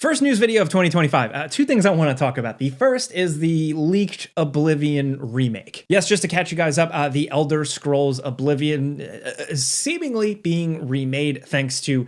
First news video of 2025. Two things I want to talk about. The first is the leaked Oblivion remake. Yes, just to catch you guys up, the Elder Scrolls Oblivion is seemingly being remade thanks to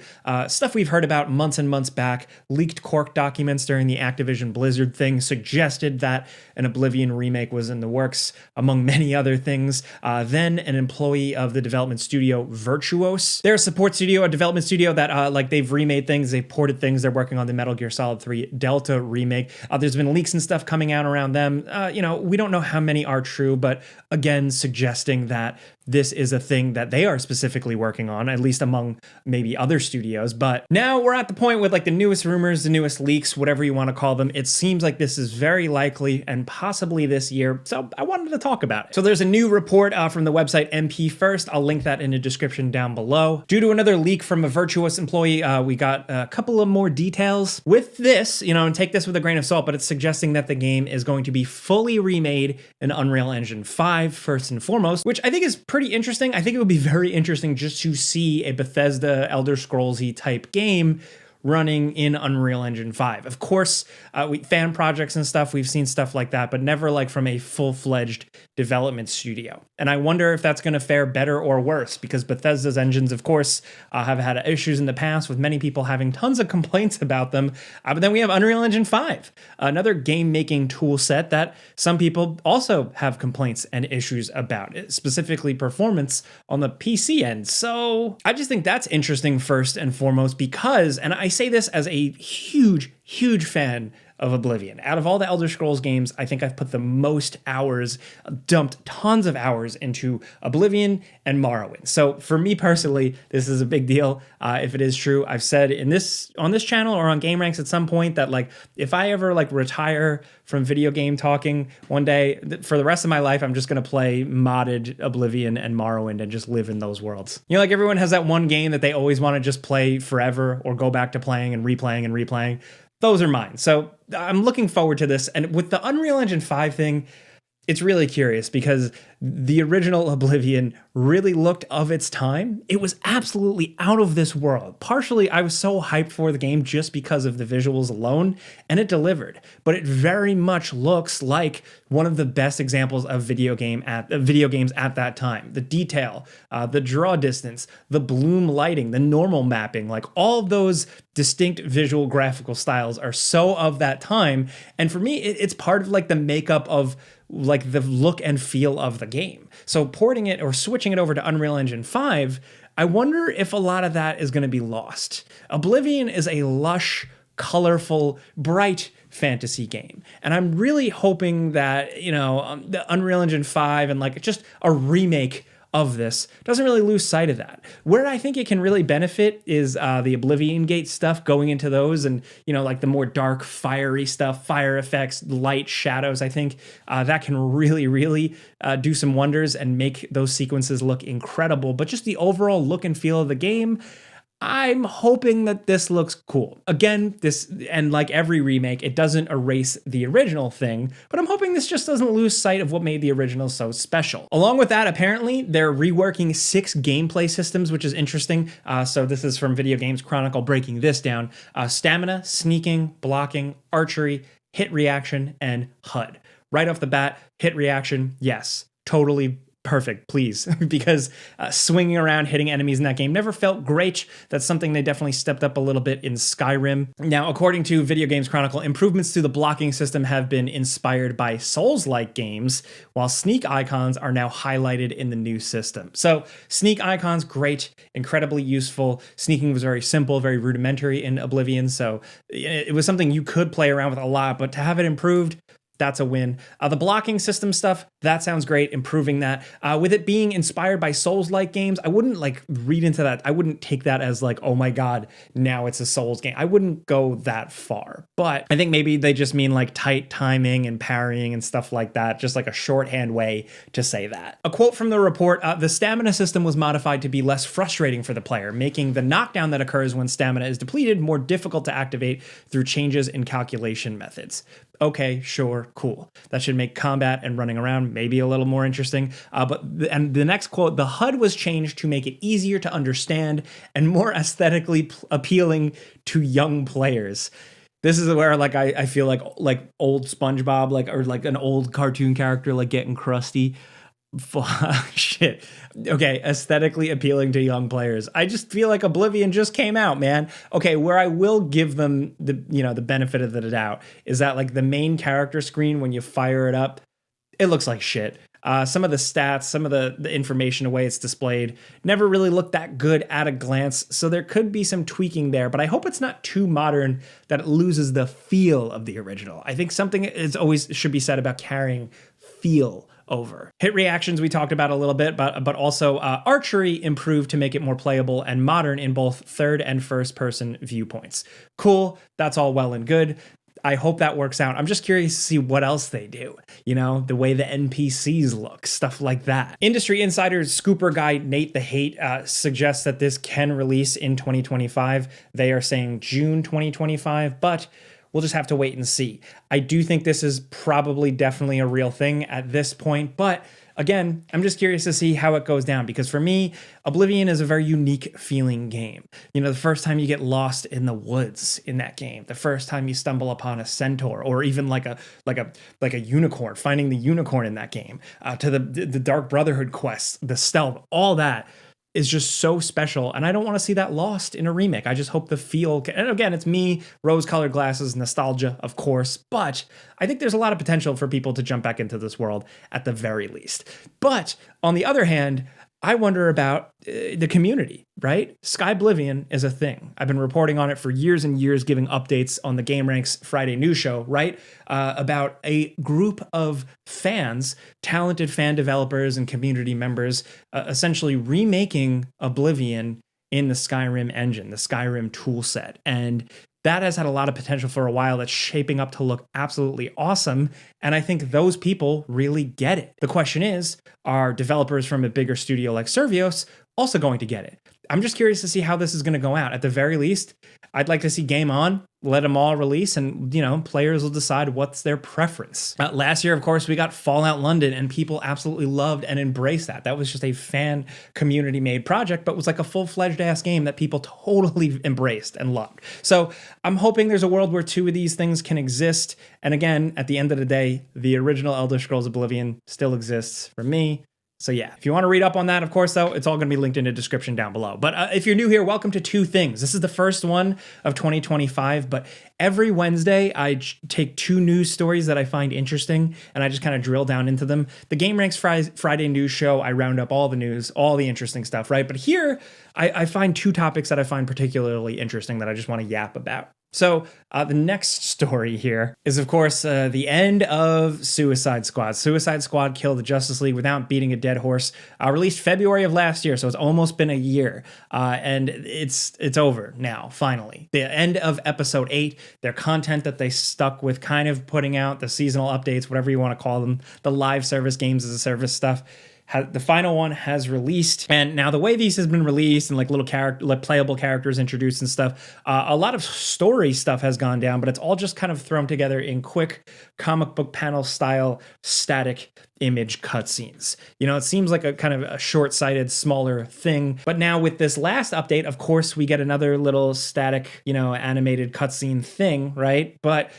stuff we've heard about months and months back. Leaked Cork documents during the Activision Blizzard thing suggested that an Oblivion remake was in the works, among many other things. Then an employee of the development studio Virtuos. They're a support studio, a development studio that like they've remade things, they've ported things, they're working on the Metal Gear Solid 3 Delta remake. There's been leaks and stuff coming out around them. You know, we don't know how many are true, but again, suggesting that this is a thing that they are specifically working on, at least among maybe other studios. But now we're at the point with like the newest rumors, the newest leaks, whatever you want to call them. It seems like this is very likely and possibly this year. So I wanted to talk about it. So there's a new report from the website MP First. I'll link that in the description down below. Due to another leak from a Virtuous employee, we got a couple of more details. With this, you know, and take this with a grain of salt, but it's suggesting that the game is going to be fully remade in Unreal Engine 5 first and foremost, which I think is pretty interesting. I think it would be very interesting just to see a Bethesda Elder Scrolls-y type game running in Unreal Engine 5. Of course, fan projects and stuff, we've seen stuff like that, but never like from a full-fledged development studio. And I wonder if that's going to fare better or worse, because Bethesda's engines, of course, have had issues in the past with many people having tons of complaints about them. But then we have Unreal Engine 5, another game-making tool set that some people also have complaints and issues about, specifically performance on the PC end. So I just think that's interesting first and foremost because, and I say this as a huge fan of Oblivion. Out of all the Elder Scrolls games, I think I've put the most hours, dumped tons of hours into Oblivion and Morrowind. So for me personally, this is a big deal. If it is true, I've said on this channel or on Game Ranks at some point that like if I ever like retire from video game talking one day, for the rest of my life, I'm just gonna play modded Oblivion and Morrowind and just live in those worlds. You know, like everyone has that one game that they always want to just play forever or go back to playing and replaying and replaying. Those are mine. So I'm looking forward to this. And with the Unreal Engine 5 thing, it's really curious because the original Oblivion really looked of its time. It was absolutely out of this world. Partially, I was so hyped for the game just because of the visuals alone, and it delivered. But it very much looks like one of the best examples of video games at that time. The detail, the draw distance, the bloom lighting, the normal mapping, like all of those distinct visual graphical styles are so of that time. And for me, it's part of like the makeup of like the look and feel of the game. So porting it or switching it over to Unreal Engine 5, I wonder if a lot of that is going to be lost. Oblivion is a lush, colorful, bright fantasy game. And I'm really hoping that, you know, the Unreal Engine 5 and like just a remake of this doesn't really lose sight of that. Where I think it can really benefit is the Oblivion Gate stuff, going into those and, you know, like the more dark, fiery stuff, fire effects, light, shadows. I think that can really do some wonders and make those sequences look incredible. But just the overall look and feel of the game, I'm hoping that this looks cool. Again, this, and like every remake, it doesn't erase the original thing, but I'm hoping this just doesn't lose sight of what made the original so special. Along with that, apparently, they're reworking 6 gameplay systems, which is interesting. So this is from Video Games Chronicle breaking this down. Stamina, sneaking, blocking, archery, hit reaction, and HUD. Right off the bat, hit reaction, yes, totally perfect, please, because swinging around, hitting enemies in that game never felt great. That's something they definitely stepped up a little bit in Skyrim. Now, according to Video Games Chronicle, improvements to the blocking system have been inspired by Souls-like games, while sneak icons are now highlighted in the new system. So sneak icons, great, incredibly useful. Sneaking was very simple, very rudimentary in Oblivion, so it was something you could play around with a lot, but to have it improved, that's a win. The blocking system stuff, that sounds great, improving that. With it being inspired by Souls-like games, I wouldn't like read into that. I wouldn't take that as like, oh my God, now it's a Souls game. I wouldn't go that far. But I think maybe they just mean like tight timing and parrying and stuff like that, just like a shorthand way to say that. A quote from the report, the stamina system was modified to be less frustrating for the player, making the knockdown that occurs when stamina is depleted more difficult to activate through changes in calculation methods. Okay, sure, cool. That should make combat and running around maybe a little more interesting. And the next quote, the HUD was changed to make it easier to understand and more aesthetically appealing to young players. This is where like I feel like old SpongeBob, like, or like an old cartoon character like getting crusty. Shit. Okay, aesthetically appealing to young players. I just feel like Oblivion just came out, man. Okay, where I will give them the benefit of the doubt is that like the main character screen when you fire it up, it looks like shit. Some of the stats, some of the information, the way it's displayed, never really looked that good at a glance. So there could be some tweaking there, but I hope it's not too modern that it loses the feel of the original. I think something is always should be said about carrying feel over. Hit reactions we talked about a little bit, but also archery improved to make it more playable and modern in both third and first person viewpoints. Cool, that's all well and good. I hope that works out. I'm just curious to see what else they do. You know, the way the NPCs look, stuff like that. Industry insiders scooper guy Nate the Hate suggests that this can release in 2025. They are saying June 2025, but we'll just have to wait and see. I do think this is probably definitely a real thing at this point, but again, I'm just curious to see how it goes down because for me, Oblivion is a very unique feeling game. You know, the first time you get lost in the woods in that game, the first time you stumble upon a centaur or even like a unicorn, finding the unicorn in that game, to the Dark Brotherhood quests, the stealth, all that is just so special, and I don't want to see that lost in a remake. I just hope the feel, and again, it's me, rose-colored glasses, nostalgia, of course, but I think there's a lot of potential for people to jump back into this world at the very least. But on the other hand, I wonder about the community, right? Sky Oblivion is a thing. I've been reporting on it for years and years, giving updates on the Game Ranks Friday news show, right? About a group of fans, talented fan developers and community members, essentially remaking Oblivion in the Skyrim engine, the Skyrim toolset. And that has had a lot of potential for a while. That's shaping up to look absolutely awesome. And I think those people really get it. The question is, are developers from a bigger studio like Survios also going to get it? I'm just curious to see how this is going to go out. At the very least, I'd like to see Game On, let them all release, and, you know, players will decide what's their preference. Last year, of course, we got Fallout London, and people absolutely loved and embraced that. That was just a fan community-made project, but was like a full-fledged ass game that people totally embraced and loved. So I'm hoping there's a world where two of these things can exist. And again, at the end of the day, the original Elder Scrolls Oblivion still exists for me. So yeah, if you want to read up on that, of course, though, it's all going to be linked in the description down below. But if you're new here, welcome to Two Things. This is the first one of 2025, but every Wednesday, I take two news stories that I find interesting, and I just kind of drill down into them. The Game Ranks Friday news show, I round up all the news, all the interesting stuff, right? But here, I find two topics that I find particularly interesting that I just want to yap about. So the next story here is, of course, the end of Suicide Squad. Suicide Squad killed the Justice League without beating a dead horse. Released February of last year, so it's almost been a year. And it's over now, finally. The end of episode 8, their content that they stuck with kind of putting out, the seasonal updates, whatever you want to call them, the live service, games as a service stuff. The final one has released, and now the way these has been released and like little playable characters introduced and stuff, a lot of story stuff has gone down, but it's all just kind of thrown together in quick comic book panel style static image cutscenes. You know, it seems like a kind of a short-sighted, smaller thing, but now with this last update, of course, we get another little static, you know, animated cutscene thing, right? But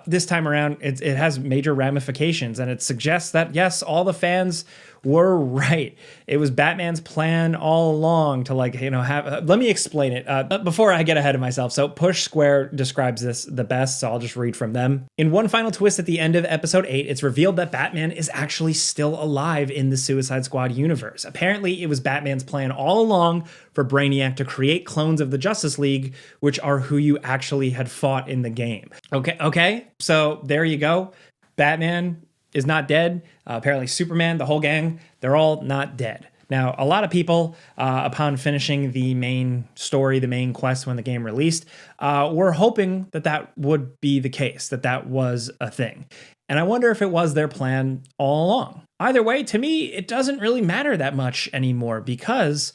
this time around, it has major ramifications, and it suggests that, yes, all the fans were right. It was Batman's plan all along to, like, you know, have... let me explain it before I get ahead of myself. So Push Square describes this the best, so I'll just read from them. In one final twist at the end of episode 8, it's revealed that Batman is actually still alive in the Suicide Squad universe. Apparently, it was Batman's plan all along for Brainiac to create clones of the Justice League, which are who you actually had fought in the game. Okay, so there you go. Batman is not dead. Apparently Superman, the whole gang, they're all not dead. Now, a lot of people, upon finishing the main story, the main quest when the game released, were hoping that that would be the case, that that was a thing. And I wonder if it was their plan all along. Either way, to me, it doesn't really matter that much anymore, because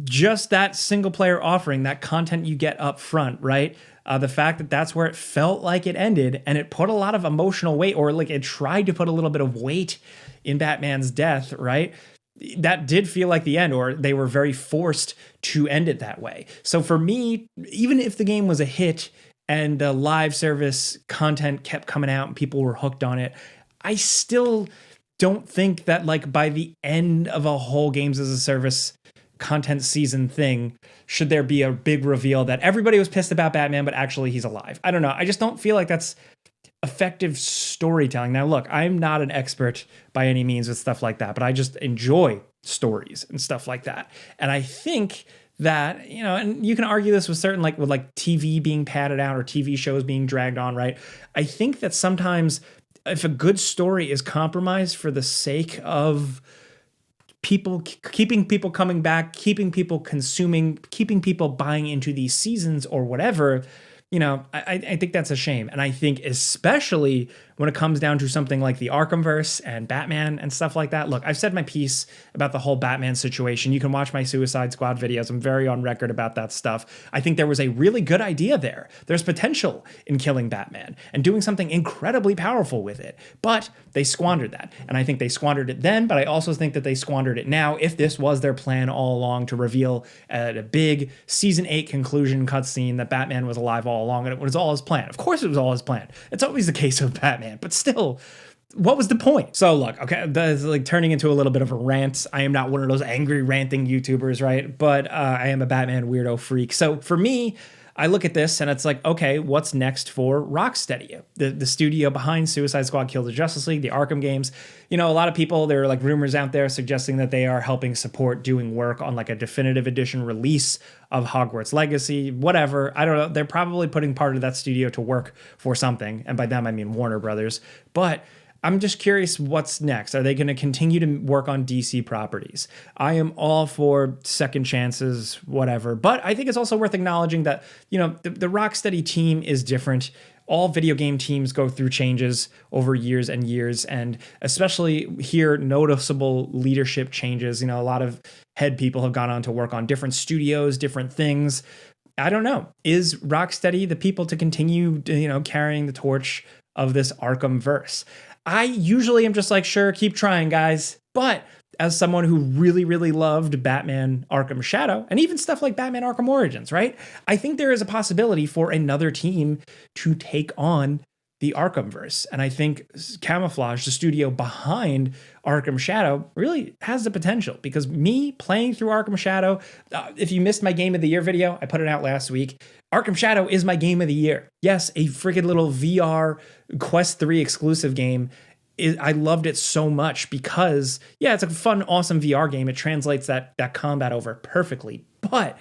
just that single player offering, that content you get up front, right? The fact that that's where it felt like it ended, and it put a lot of emotional weight, or like it tried to put a little bit of weight in Batman's death, right? That did feel like the end, or they were very forced to end it that way. So for me, even if the game was a hit, and the live service content kept coming out and people were hooked on it, I still don't think that like by the end of a whole games as a service content season thing, should there be a big reveal that everybody was pissed about Batman, but actually he's alive. I don't know. I just don't feel like that's effective storytelling. Now, look, I'm not an expert by any means with stuff like that, but I just enjoy stories and stuff like that. And I think that, you know, and you can argue this with certain, like with like TV being padded out or TV shows being dragged on, right? I think that sometimes if a good story is compromised for the sake of people, keeping people coming back, keeping people consuming, keeping people buying into these seasons or whatever, you know, I think that's a shame. And I think especially when it comes down to something like the Arkhamverse and Batman and stuff like that. Look, I've said my piece about the whole Batman situation. You can watch my Suicide Squad videos. I'm very on record about that stuff. I think there was a really good idea there. There's potential in killing Batman and doing something incredibly powerful with it. But they squandered that. And I think they squandered it then, but I also think that they squandered it now if this was their plan all along to reveal at a big season 8 conclusion cutscene that Batman was alive all along and it was all his plan. Of course it was all his plan. It's always the case with Batman. But still, what was the point? So look, okay, that's like turning into a little bit of a rant. I am not one of those angry ranting YouTubers, right? But I am a Batman weirdo freak. So for me, I look at this and it's like, okay, what's next for Rocksteady, the studio behind Suicide Squad, Kill the Justice League, the Arkham games? You know, a lot of people, there are like rumors out there suggesting that they are helping support doing work on like a definitive edition release of Hogwarts Legacy, whatever. I don't know. They're probably putting part of that studio to work for something. And by them, I mean Warner Brothers. But I'm just curious what's next. Are they going to continue to work on DC properties? I am all for second chances, whatever. But I think it's also worth acknowledging that, you know, the Rocksteady team is different. All video game teams go through changes over years and years, and especially here, noticeable leadership changes. You know, a lot of head people have gone on to work on different studios, different things. I don't know. Is Rocksteady the people to continue, you know, carrying the torch of this Arkhamverse? I usually am just like, sure, keep trying, guys. But as someone who really, really loved Batman Arkham Shadow and even stuff like Batman Arkham Origins, right? I think there is a possibility for another team to take on the Arkhamverse. And I think Camouflage, the studio behind Arkham Shadow, really has the potential, because me playing through Arkham Shadow, if you missed my Game of the Year video, I put it out last week. Arkham Shadow is my Game of the Year. Yes, a freaking little VR Quest 3 exclusive game. I loved it so much because, yeah, it's a fun, awesome VR game. It translates that combat over perfectly, but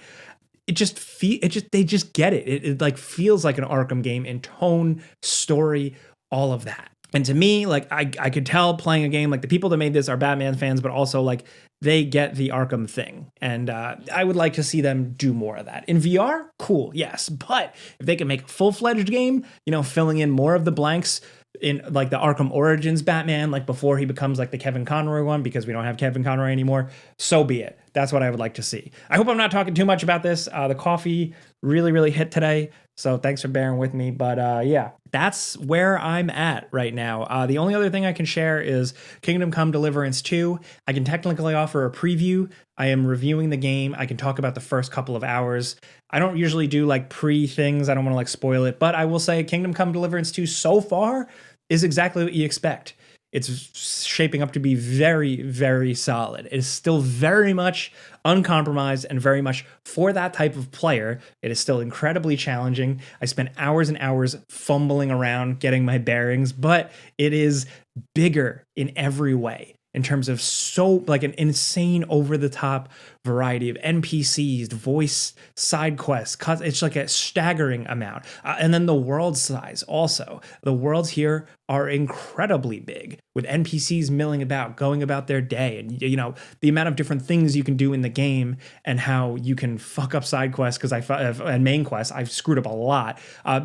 they just get it. It like feels like an Arkham game in tone, story, all of that. And to me, like I could tell playing a game, like the people that made this are Batman fans, but also like they get the Arkham thing. And I would like to see them do more of that. In VR, cool, yes. But if they can make a full-fledged game, you know, filling in more of the blanks in like the Arkham Origins Batman, like before he becomes like the Kevin Conroy one, because we don't have Kevin Conroy anymore, so be it. That's what I would like to see. I hope I'm not talking too much about this. The coffee really, really hit today, so thanks for bearing with me. But yeah, that's where I'm at right now. The only other thing I can share is Kingdom Come Deliverance 2. I can technically offer a preview. I am reviewing the game. I can talk about the first couple of hours. I don't usually do like pre-things. I don't want to like spoil it, but I will say Kingdom Come Deliverance 2 so far is exactly what you expect. It's shaping up to be very, very solid. It is still very much uncompromised and very much for that type of player. It is still incredibly challenging. I spent hours and hours fumbling around getting my bearings, but it is bigger in every way in terms of so like an insane over-the-top variety of NPCs, voice side quests. It's like a staggering amount. And then the world size also. The worlds here are incredibly big, with NPCs milling about, going about their day. And, you know, the amount of different things you can do in the game and how you can fuck up side quests and main quests. I've screwed up a lot.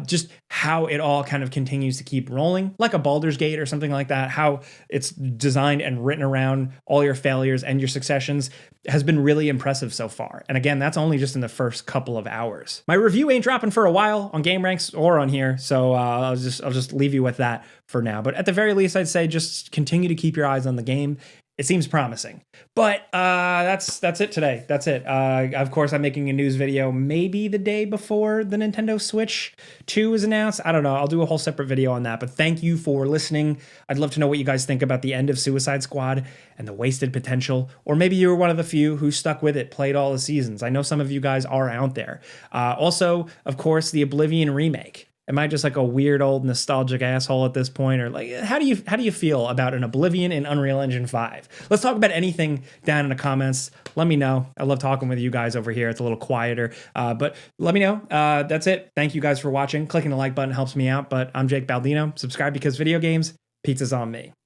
Just how it all kind of continues to keep rolling, like a Baldur's Gate or something like that. How it's designed and written around all your failures and your successions has been really impressive so far. And again, that's only just in the first couple of hours. My review ain't dropping for a while on Game Ranks or on here, so I'll just leave you with that for now. But at the very least, I'd say just continue to keep your eyes on the game it seems promising. But that's it today. That's it. Of course, I'm making a news video maybe the day before the Nintendo Switch 2 is announced. I don't know. I'll do a whole separate video on that. But thank you for listening. I'd love to know what you guys think about the end of Suicide Squad and the wasted potential. Or maybe you were one of the few who stuck with it, played all the seasons. I know some of you guys are out there. Also, of course, the Oblivion remake. Am I just like a weird old nostalgic asshole at this point? Or like, how do you feel about an Oblivion in Unreal Engine 5? Let's talk about anything down in the comments. Let me know. I love talking with you guys over here. It's a little quieter, but let me know. That's it. Thank you guys for watching. Clicking the like button helps me out, but I'm Jake Baldino. Subscribe because video games, pizza's on me.